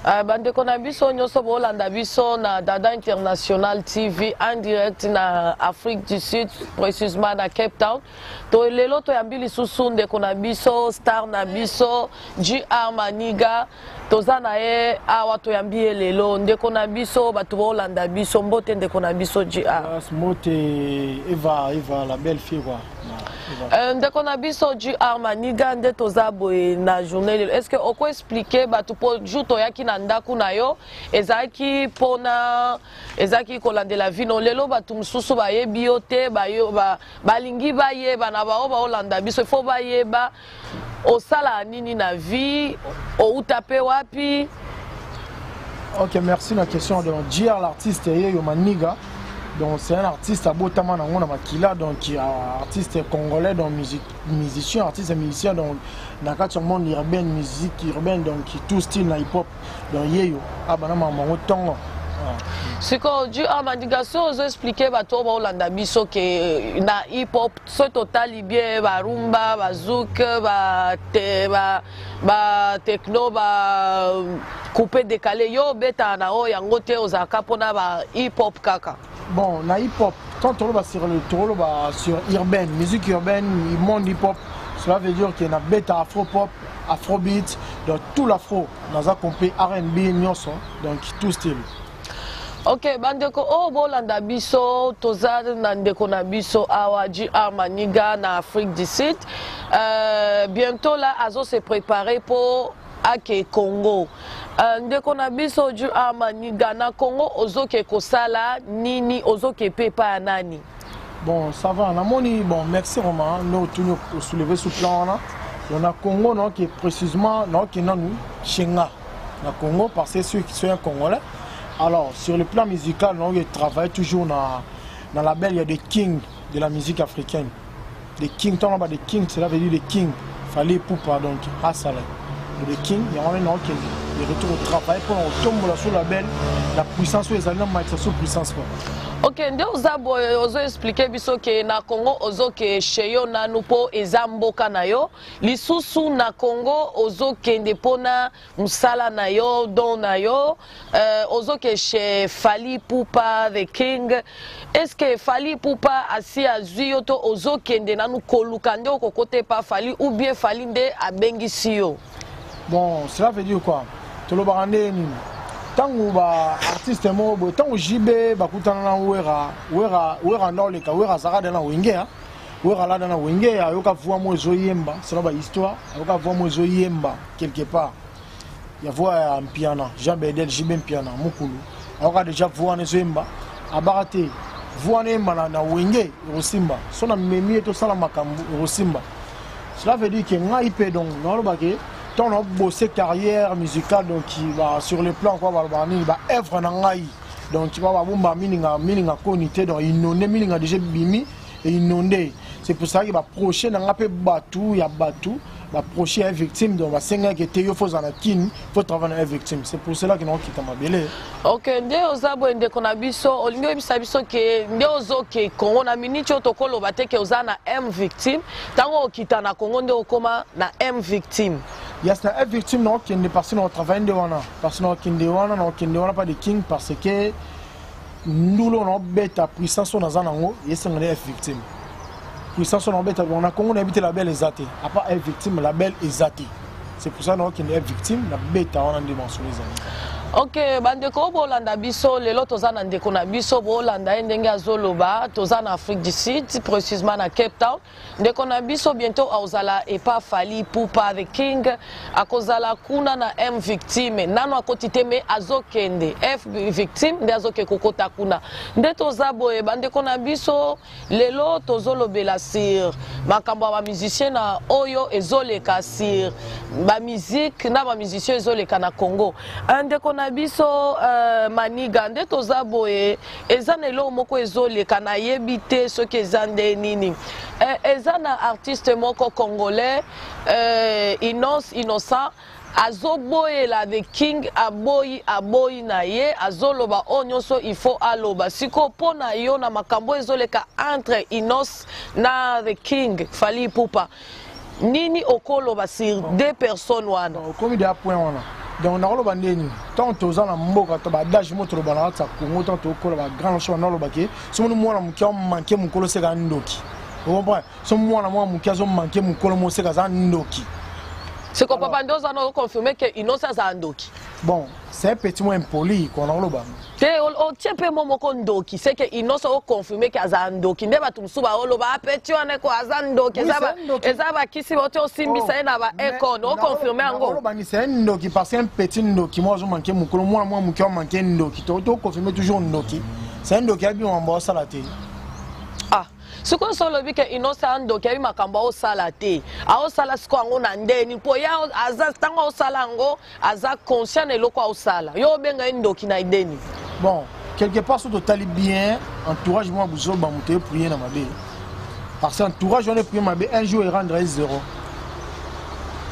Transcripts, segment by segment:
Bande konabiso nyoso bolanda biso na Dada International TV en direct na Afrique du Sud, précisément na Cape Town. To lelo to yambili susunde konabiso star na biso GR Maniga toza na ye awa to yambie lelo ndeko na biso batu bolanda biso mbote ndeko na biso GR. Mbote Eva la belle fille quoi. Ndeko na biso GR Maniga nde toza boye na journée lelo. Est-ce que oko expliquer batu po juto yaki na ndaku na yo ezaki pona ezaki kolandela vino lelo batu mususu bayebi yo te balingi bayeba na bao baolanda biso il faut bayeba osala nini na vie outape wapi. Ok, merci la question. Donc GR l'artiste Yeyo Maniga, donc c'est un artiste à Botama na Makila, donc qui est artiste congolais, donc musicien, artiste et musicien, donc dans le monde urbain, musique urbaine, donc qui tout style na hip hop, donc Yeyo, ah ben non tongo. C'est que GR Maniga so ozo expliquer bato ba olanda biso ke na hip hop so total bien ba rumba ba zouk ba techno ba coupé décalé yo beta na o yango te ozaka pona ba hip hop kaka. Bon, na hip hop quand on va sur le tolo ba sur urbaine, musique urbaine, monde hip hop, cela veut dire qu'il y a beta afro pop, afrobeat, donc tout l'afro, dans un complet R&B nyonso, donc tout style. Ok, bandeko o bolanda biso toza na ndeko na biso awa GR Maniga na Afrique du Sud. Bientôt là azo se préparer pour ake Congo. Ndeko na biso GR Maniga na Congo ozoke kosala nini ozoke pepa nani. Bon, ça va. Bon, merci Romain. Nous tournons soulever ce plan là. On a Congo non qui est précisément non qui non Chenga. Na Congo parce que c'est un Congolais. Alors, sur le plan musical, on travaille toujours dans la label, il y a des kings de la musique africaine. Des kings, tant là-bas, des kings, cela veut dire des kings. Fallait pour pardon, Hassala. Des kings, il y a un qui est retour au travail pour on tombe sur la label, la puissance, les allemands mettent sur puissance. Ok, nde ozabo ozo expliquer biso ke na Congo ozo ke sheyo nanu po ezamboka na yo lisusu na Congo ozo ke ndepona musala na yo don na yo ozo ke she Fally Ipupa the King. Est-ce que Fally Ipupa asi azwi yo to ozo kende nanu koluka nde okokote pa Fally ou bien Fally nde abengisi yo? Bon, cela veut dire quoi? Tolobarande ni tangu ba artiste mo bo tangu jibe bakutana na wera ndoleka wera zarada na wengea wera la na wengea yoka voix mo zoyemba c'est ba histoire yoka voix mo zoyemba quelque part ya voix en piano Jean Bedel jibe piano mukulu yoka déjà voix na zoyemba abarate voix nemba na wenge rosimba sona memi to sala makambu rosimba cela veut dire que ngai pe donc non ba ke ton a bossé carrière musicale donc qui va sur le plan quoi va œuvre nangai donc tu vas bomba mininga konité donc inondé mininga déjà bimi et inondé c'est pour ça qu'il va procher nanga pe batu ya batu va procher une victime donc va senga que te yo faut en kin faut travailler une victime c'est pour cela que non qui t'a mabelé. Ok, nde ozabo ende kona biso olingo bisa biso ke nde ozo ke Congo na miniti otokolo bateke ozana M victime tango okita na Congo nde okoma na M victime. Yes, na victime non qui ne passe dans travail de wana parce que non qui ne wana pas de king parce que nous l'on bête puissance dans un ango yes on est victime puissance on bête on a Congo habité la belle exaté à part être victime la belle exaté c'est pour ça non qui est victime la bête on a dimension les amis. Ok, bandeko bolanda biso lelo toza na ndeko na biso bolanda ndenge azoloba toza na Afrique du Sud précisément na Cape Town ndeko na biso bientôt aozala epa Fally Ipupa the King akozala kuna na M victime nano akotite me azokende F victime nde azoke kokota kuna nde toza boye bandeko na biso lelo tozolobela sur makambo ba musicien na oyo ezoleka sur ba musique na ba musicien ezoleka na Congo ndeko na biso Maniga nde toza boye eza na elo moko ezoleka na yebite soki eza nde nini eza na artiste moko congolais Innocent azoboyela the King aboyi na ye azoloba onyoso il faut aloba siko pona yo na makambo ezoleka entre Innocent na the King Fally Ipupa nini okoloba sur deux personnes wana comme il y a point wana donc nakoloba ndeni tant toza na mboka to badage moto loba na ta Congo tant to kola ba grand show na loba ke so mo mwana mukia manke mukolo seka ndoki vous comprenez so mwana mukia zo manke mukolo mo seka za ndoki. C'est que Papa Ndoza a confirmé que Innocent a ndoki. Bon, c'est un petit mot impoli qu'on a loba. O tiepe momo kondoki, c'est que Innocent a confirmé que a ndoki. Ndeba tumsuba oloba apeti wane ko a ndoki. Ezaba kisi wote osimbi sa na ba ekon, o confirmé ngo. Oloba ni c'est ndoki parce que un petit ndoki moi je manquer mukolo moi mukia manquer ndoki. To confirmer toujours ndoki. C'est un ndoki a bien en bossa la té. Ah. Ce qu'on solo bi que Innocent ndoki abi makambo o sala te. A o sala siko ngo na ndeni po ya aza tango o sala ngo aza conscient de loko o sala. Yo benga ndoki na ideni. Bon, quelque part sur totali bien entourage moi buzo ba muté prier na mabe. Parce que entourage on est prier mabe un jour il rendrait 0.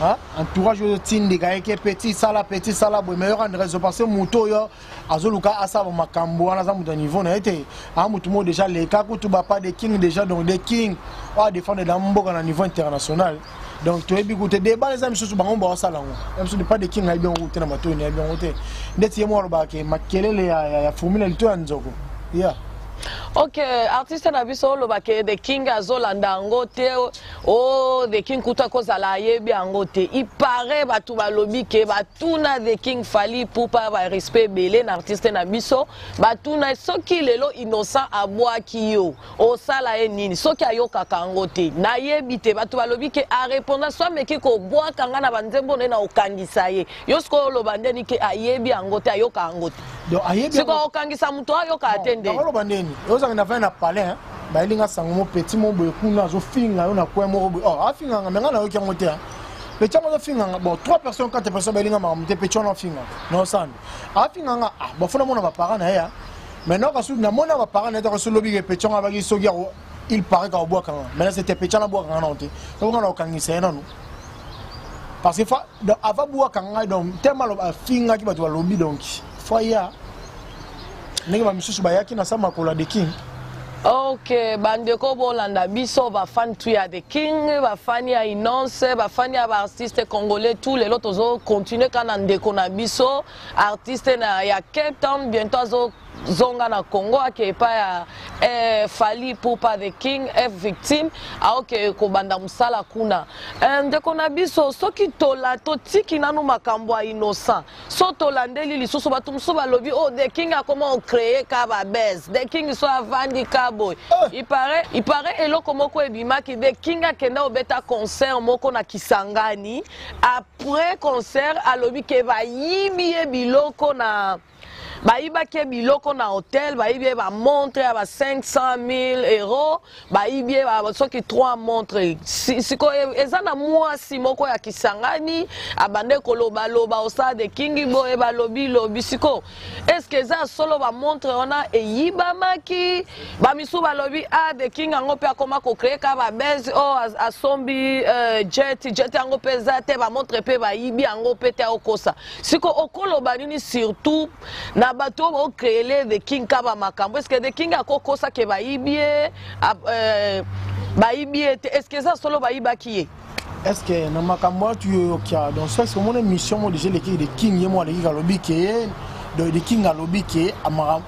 Hein? Entourage de tinde gaeke petit sala boy meilleur rendrait 0 parce que muto yo azoluka asa ba makambo wana za muto niveau na été. A muto mo déjà les cas ko tuba pas des king déjà donc des king va défendre dans mboka na niveau international. Donc tu es bien goûté débat les amis sur bango ba sala ngo. Même si pas des king a bien goûté na matoni a bien goûté. Ndeti mo ba ke makelele ya formula lito ya nzoko. Yeah. Ok, artiste na biso lo bake The King azolanda ngo te o The King kuta kozala yebi ngo te. Il paraît batu balobi ke batuna The King fali pour pas ba respect belé na artiste na biso batuna soki lelo Innocent abwa kiyo o sala e nini soki ayoka kango te na yebi te batu balobi ke a répondre soit meki ko bwa kanga na banzembo na okangisa ye yosko lo bandeni ke ayebi ngo te ayoka ngo te. Donc ayebi siko okangisa muto ayoka atende. Lo bandeni ozanga na vana palais hein ba linga sango petit mo boy kuna zo finga yo na kwa mo oh afinga ngamenga na yo kyango te le tyango zo finga bon 3 personnes 4 personnes ba linga ma mte petit na finga no san afinga nga ah ba fona mona ba parents na ya maintenant ka su na mona ba parents na to so lobi ke petit nga ba ki sogi il paraît ka obwa kanga maintenant c'était petit na bwa kanga na onte to nga na okangisa na no parce que fa avant bwa kanga donc tellement ba finga ki ba to lobi donc foya nenge ba misusu ba yaki na sama kola The King. Ok, bandeko bolanda biso ba fan tu ya The King, ba fan ya Innocent, ba fan ya ba artiste congolais tous les autres zo continuer kana ndeko na biso, artiste na ya Cape Town bientôt zo zonga na Congo ake pa ya fali pour pas The King F victime aoke ko banda musala kuna ndeko na biso soki tola to tiki nanu makambo ya Innocent so tolandeli lisusu batu musuba lobi oh The King a comment créer ka ba base The King so avandi ka boy il paraît eloko moko ebima ki The King a kenda obeta concert moko na Kisangani après concert alobi ke ba yibi biloko na Baïba qui est biloko na hôtel, baïba va montrer à 500 000 €, baïba va soki 3 montres. Si ko ezana moi si moko ya Kisangani, abande koloba loba osa The King bo e ba lobi siko. Est-ce que ça solo va montrer on a e yiba maki, ba misu ba lobi a The King ango pe akoma ko créer ka ba base o a sombi jet ango pe za te ba montre pe ba yibi ango pe te okosa. Siko okoloba nini surtout na bato o créer The King kaba makambo est-ce que The King a kokosa ke baibie est-ce que ça solo baiba qui est-ce que na makambo tu yokia donc c'est que mon émission moi déjà l'équipe de King et moi l'équipe à lobby qui de King à lobby qui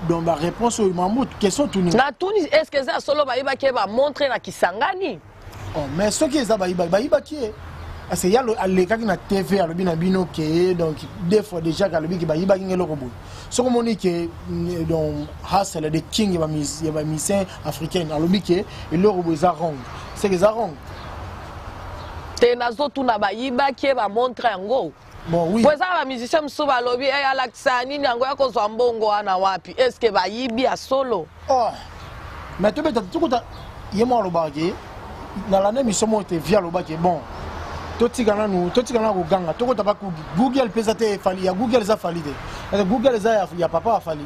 donc la réponse au mamout question tout na tout est-ce que ça solo baiba qui va montrer na Kisangani oh mais ce qui est ça baiba qui parce qu'il y a les cas qui na TV à lobby na bino qui donc des fois déjà à lobby qui baiba qui le robot ce qu'on dit que donc Hassel de King il va mission africaine à lobby qui et le robot zarong c'est que zarong tenazo tuna baiba qui va montrer ngo bon oui pour ça ba musicien msuba lobby e alaxa nini ngo yako zwa mbongo ana wapi est-ce que baibi a solo oh mais tu peux tout yemo lobaki dans l'année mission mo te via lobaki bon totika na ko ganga toko taba ku Google pesa te fali ya Google za fali de Google za ya papa fali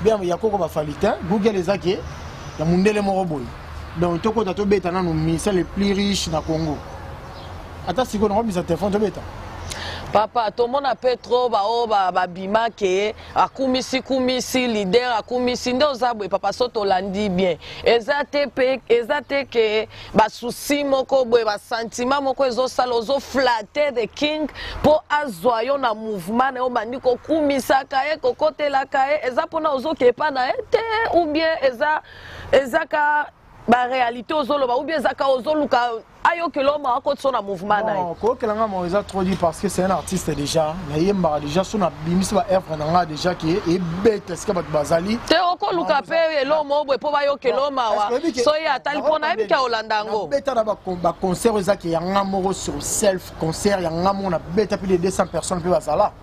bien ya koko ba fali te Google za ke ya mundele mo boy donc toko to beta na no ministère les plus riches na Congo ata siko na ko bisa téléphone to beta Papa, tout le monde a fait trop, bima ke, kumisi, leader, akumisi, nde papa soto landi bien. Ezate ke, souci moko, sentiment moko, ozo flatter the king, pour azoyo na mouvement, ne bandiko kumisa kae, kokote la kae, ezapona ozo kepa na ete, ou bien ezaka, réalité ozoloba, ou bien ezaka ozoluka, ayo que l'homme a encore son mouvement. Non, quoi que l'homme a trop dit parce que c'est un artiste déjà. Il y a déjà son abimis va être déjà qui est bête. Est-ce que bazali? Te oko luka pe l'homme au po ba yo que l'homme wa. So ya tali pona ebi ka Olandango. Bête na ba concert eza qui y a un moro sur self concert, il y a un mona bête plus de 200 personnes pe bazala.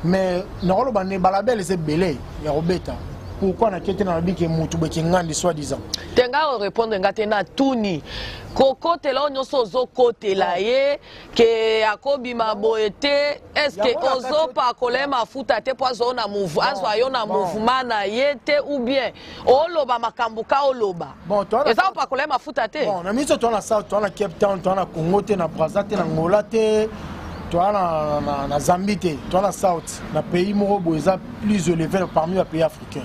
Mais non ba ne balabel c'est belé, ya robeta. Pourquoi on a quitté dans la vie qui est moutou qui ngandi soi-disant? Tenga répondre ngate na tuni. Koko te la onyoso zo kote la ye ke akobi maboete est-ce que ozo pa kolema futa te po zo na move azo yo na mouvement na ye te ou bien oloba makambuka oloba. Bon toi eza pa kolema futa te. Bon na miso toi na South, toi na Cape Town, toi na Congo te na Brazzaville te na Angola te. Toi na Zambie te, toi na South, na pays moko boza plus élevé parmi les pays africains.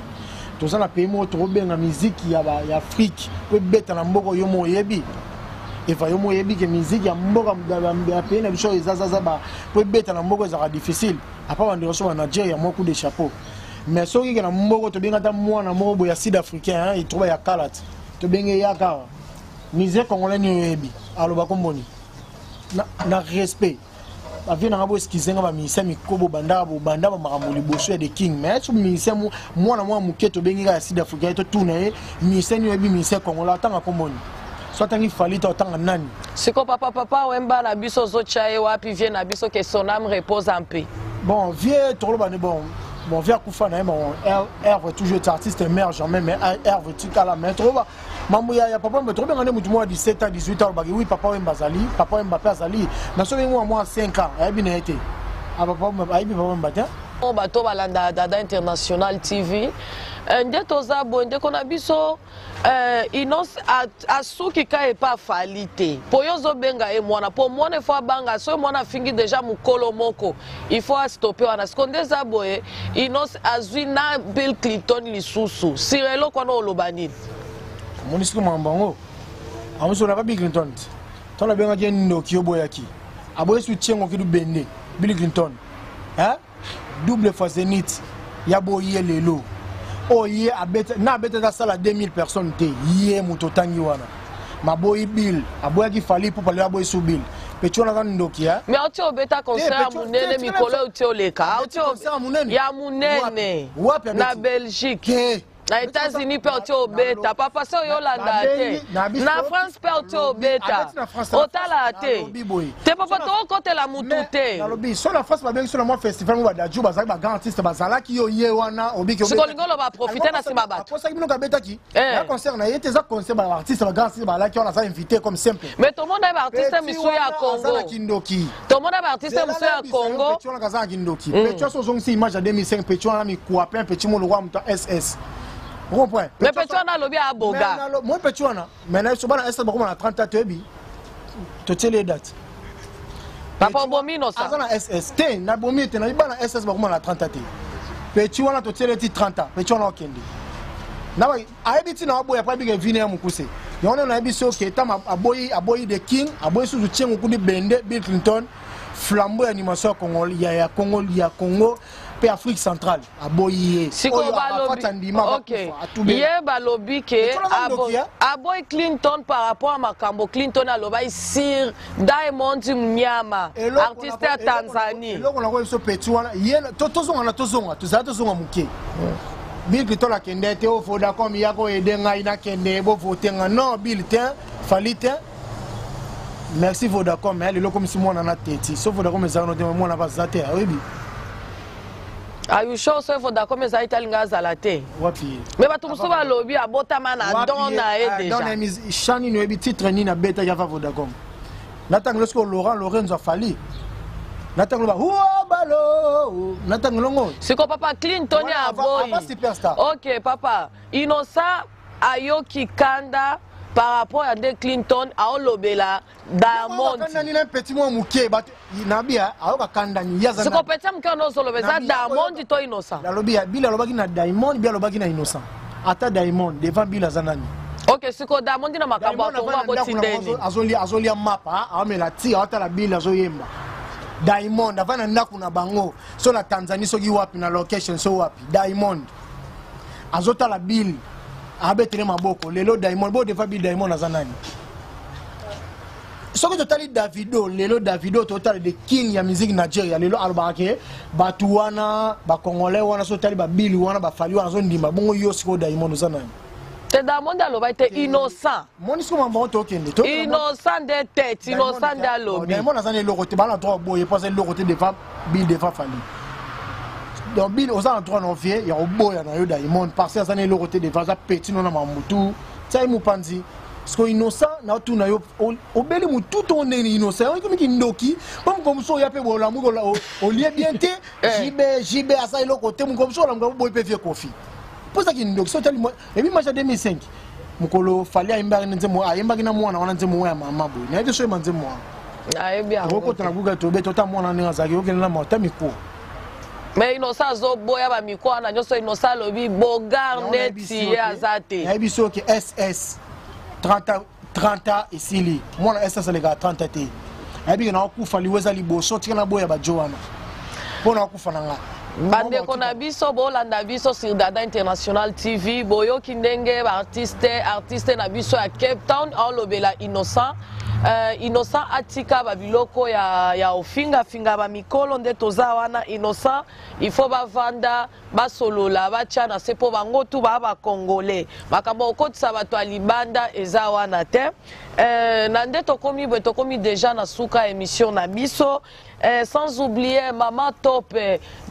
Tous les pays où tu as la musique, il y a l'Afrique, tu peux mettre dans le yomo yebi. Et va yomo yebi que musique, il y a un pays où tu peux mettre dans le c'est difficile. Après, on dirait en Nigeria, il y a beaucoup de chapeaux. Mais ceux qui ont un tu as moi dans le il y a sud-africain, ils trouvent il y a Kalat. Tu as il y a Kalat. Musique congolaise yebi. Alors, bakomboni. Na respect. Avia na boss kizenga ba ministère mikobo banda makamuli boso de king mais tu ministère moi na moi muketo benga ya sud africa to tuna e ministère ni ebi ministère kongola tanga komboni so tangi falita tanga nani siko papa wemba na biso zo chae wapi vie na biso que son âme repose en paix. Bon vie tolo ba ne bon vie akufa na bon Herve toujours artiste émerge jamais mais Herve tu kala mais trop ba mambo ya papa me trop bien ngane mutu moi 17 ans 18 ans bagi oui papa wemba zali papa wemba pe azali na so bengo moi 5 ans ayebi na été a papa ayebi papa wemba ta on bato balanda Dada International TV nde toza bo nde kona biso inos asuki ka e pa falite po yozo benga e mwana po mwana fo banga so mwana fingi déjà mukolo moko il faut stopper wana skonde za boye inos azwi na Bill Clinton lisusu sirelo kono olobani monisiko mambango amuso na Bill Clinton tona benga je ndoki oboyaki aboye su tchengo kidu bende Bill Clinton hein double fois zénith ya boye lelo oh yé abete na abete da sala 2000 personnes te yé mutotangi wana maboyi Bill aboyaki fali pour parler aboye su Bill pecho na ndoki ya mais oti obeta concert munene mikolo oti oleka oti ya munene na Belgique na États-Unis pe oti obeta papa so yolanda te na France pe oti obeta otala te te papa to kote la mutu te na lobi so la France ba bengi so na moi festival ba daju ba zaki ba grand artiste ba zalaki yo ye wana obiki obeta sikolingo ba profiter na sima bato akosa kibino ka beta ki ya concert na yete za concert ba artiste ba grand artiste ba laki on a ça invité comme simple mais tout le monde est artiste misu ya Congo tout le monde est artiste misu ya Congo pecho na kaza kindoki pecho so zongi image ya 2005 pecho na mi kuapin pecho mo lo roi muta SS. Mais Petuana lobby à Boga. Moi Petuana, maintenant je suis dans SS beaucoup na 30 ans tebi. To tell les dates. Papa Bomino ça. Azana SS te na bomi te na ibana SS beaucoup na 30 ans te. Petuana to tell les 30 ans. Petuana okende. Na ba aibiti na aboya pa bige vini ya mukuse. Yona na ibiso ke tama aboyi the king, aboyi su tchengo kudi bende Bill Clinton, flambeau animation Congo ya Congo. Afrique centrale aboye siko balobi OK ye balobi ke aboy Clinton par rapport à makambo Clinton aloba sir Diamond Mnyama artiste à Tanzanie eloko na ko so petu wana ye tozonga muke Bill Clinton akende te o foda comme yako edenga ina kende bo votenga non Bill te falite merci Vodacom mais le comme si moi na tete so Vodacom ezano te moi na bazate oyebi. Are you sure so for d'accord mais aita linga zalate wapi mais batu muso ba lobby abota mana dona e déjà dona mis chani no ebi titre ni na beta ya Vodacom natang lorsque Lorenzo Fali natang ba balo natang longo siko papa Clinton ya boy superstar OK papa Inosa ayoki kanda par rapport à des Clinton à Olobela Diamond. Un petit mot mouké, Nabia, à Kandani, Yazan. Ce qu'on peut dire que nous sommes Diamond, tu es innocent. La lobby, Bila Lobagina Diamond, Bila Lobagina innocent. Ata Diamond, devant Bila Zanani. Ok, ce qu'on Diamond n'a pas de Azolia Mapa, Amela Tia, Ata la Bila Zoyemba. Diamond, avant un nakuna bango, sur la Tanzanie, so you wapi na location, so wapi. Diamond. Azota la Bill, Abetele Maboko, Lelo Diamond, Bo devant Bill Diamond Azanani. Ce que tu as Davido, Lelo Davido, total de king ya musique Nigeria, Lelo Albake, Batuana, Bakongolais, Wana Sotali, Bill, Wana, Bafali, Wana Zondima, Bongo Yosiko Diamond Zanani. C'est Diamond Aloba était innocent. Mon instrument bon token. Innocent de tête, innocent d'Aloba. Diamond a zané le côté, bala droit boy, pas le côté des femmes, Bill des femmes Fali. Donc Bill aux endroits non fier, il y a au boy na yo Diamond, parce que zané le côté des femmes, ça petit non na mamutu, ça mu panzi. Parce que innocent na tout na yo au beli mu tout on est innocent, on comme qui ndoki, comme so ya pe bola mu au lieu bien té, JB à ça le côté mu comme so la mu boy pe faire coffee. Pour ça qu'il ndoki so tali moi, et puis moi en 2005. Mukolo fali aimba nzemo aimba kina mwana wana nzemo ya mama boy. Na ite so manzemo. Ah bien. Roko tana Google to be tota mwana na zaki okela ma tamiko. Mais innocent zo boya ba miko na nyoso innocent lobi bogar neti azate. Ya biso ke SS 30 isili. Mwana SS le ga 30 te. Abi na ku fali weza liboso tika boya ba Joana. Pona ku fananga. Bande kona biso bolanda biso sur Dada International TV boyo kindenge artiste na biso ya Cape Town olobela innocent innocent atika babiloko ya ofinga finga ba mikolo nde toza wana innocent il faut bavanda basolola bacha na sepo bango tu ba congolais makambo okotisa bato ya libanda eza wana te na nde tokomi déjà na suka émission na biso. Sans oublier Mama Top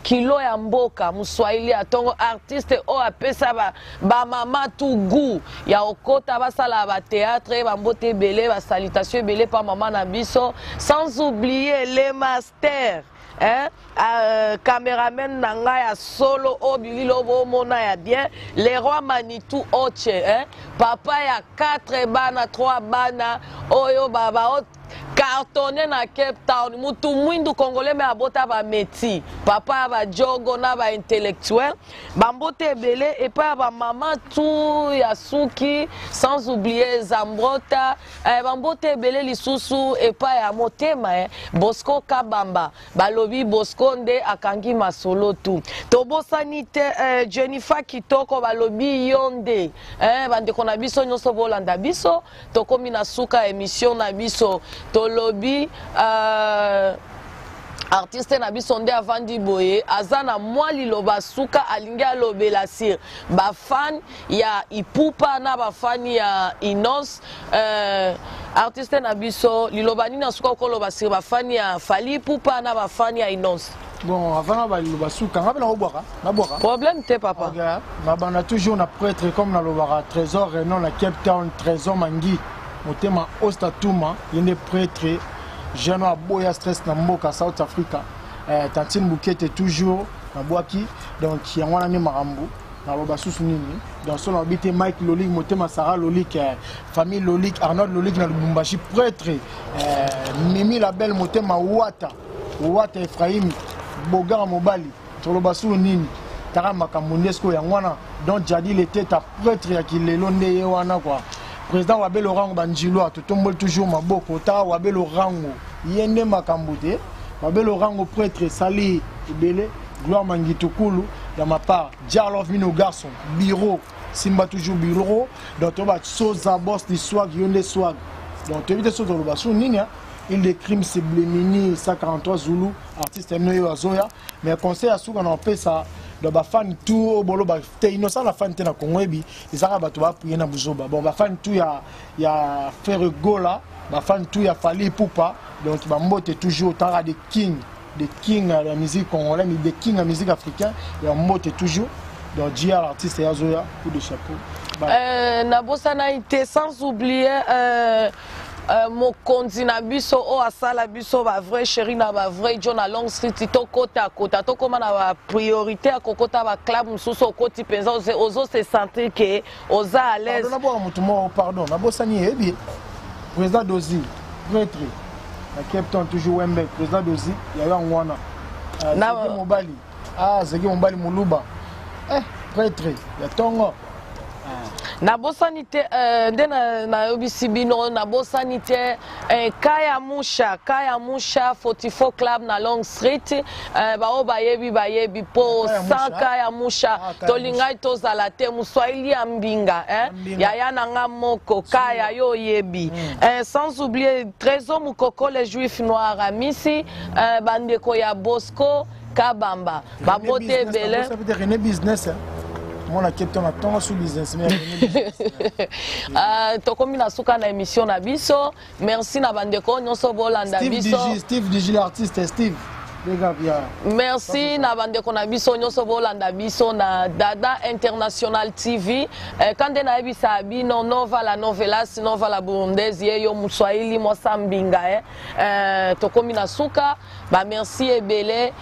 Kilo ya Mboka Muswahili atongo artiste o apesa ba mama Tougou ya okota basala ba théâtre ba mbote belé ba salutation belé pa mama na biso. Sans oublier les masters caméraman nanga ya solo obililo bo mona ya bien les rois Manitou Oche papa ya 4 bana 3 bana oyo baba cartonné na Cape Town mutu mwindu congolais me abota ba meti papa ba jogo na ba intellectuel bambote belé et pas ba maman tout ya suki sans oublier Zambrota bambote belé lisusu et pas ya motema Bosco Kabamba balobi Bosco nde akangi masolo tout tobo sanité Jennifer Kitoko balobi yonde bande kona biso nyoso bolanda biso tokomi na suka émission na biso tolobi artiste na biso nde avandi boye azana mwa liloba suka alingi alobela sir ba fan ya Ipupa na ba fan ya Inos artiste na biso liloba nini suka koloba sir ba fan ya Fali Ipupa na ba fan ya Inos. Bon, avant de souka, on a problème t'es papa. On a toujours un prêtre comme dans le trésor et non la Cape Town trésor Mangi. Au thème Ostatuma, il y a des prêtres. Jean Boya stress na Mboka South Africa. Tantine Bouquet est toujours na Boaki. Donc il y a un ami Marambo. Na Lobasus Nini. Donc son habité Mike Lolik, Motema Sarah Lolik, famille Lolik, Arnold Lolik na Lubumbashi prêtre. Mimi la belle Motema Wata. Wata Ephraim. Bogar Mobali, sur le bassin Nini, Taramaka Monesco Yangwana, donc Jadi était ta prêtre qui les londe Yawana quoi. Président Wabel Orango Banjilo, tu tombes toujours ma boko, ta Wabel Orango, Yende Makamboute, Wabel Orango prêtre Sali, Bele, Gloire Mangitukulu, dans ma part, Jarlov Mino Garçon, Bureau, Simba toujours Bureau, donc tu vas Soza Boss, des swag, Yonde swag. Donc tu évites sur le bassin Nini. Il des crimes c'est Blémini 143 Zulu artiste Noyo Azoya mais conseil à ceux qu'on appelle ça de ba fan tout bolo ba te innocent la fan te na Congo bi ezaka bato ba prier na buzoba bon ba fan tout ya faire gola ba fan tout ya Fali Ipupa donc ba mbote toujours tara de king à la musique congolaise mais des king à la musique africaine et mbote toujours donc JR artiste Azoya coup de chapeau na bosana été sans oublier mokonzi na biso o asala biso ba vrai chéri na ba vrai John na Long Street to kota kota to koma na ba priorité a kokota ba club mususu okoti penza ozo se sentir que oza à l'aise. Pardon, na bosani ebi président Dozi prêtre na Cape Town toujours Wembe président Dozi ya ngwana na mobali Zeki Mobali Muluba prêtre ya tongo na bosani te nde na yobisi bino na bosani te Kaya Musha 44 club na Long Street bao bayebi po 100 Kaya Musha tolingai tozala te muswahili ya mbinga yaya nanga moko Kaya yo yebi sans oublier Trésor Mukoko les juifs noirs amisi bandeko ya Bosco Kabamba babote bele ça veut dire René business mon Cape Town attend sous business tokomi na suka na émission na biso merci na bandeko nyonso bolanda biso Steve Digi l'artiste Steve merci na bandeko na biso nyonso bolanda biso na Dada International TV kande na ebisa bino nova la novelas nova la burundaise yo muswahili mo sambinga tokomi na suka ba merci ebele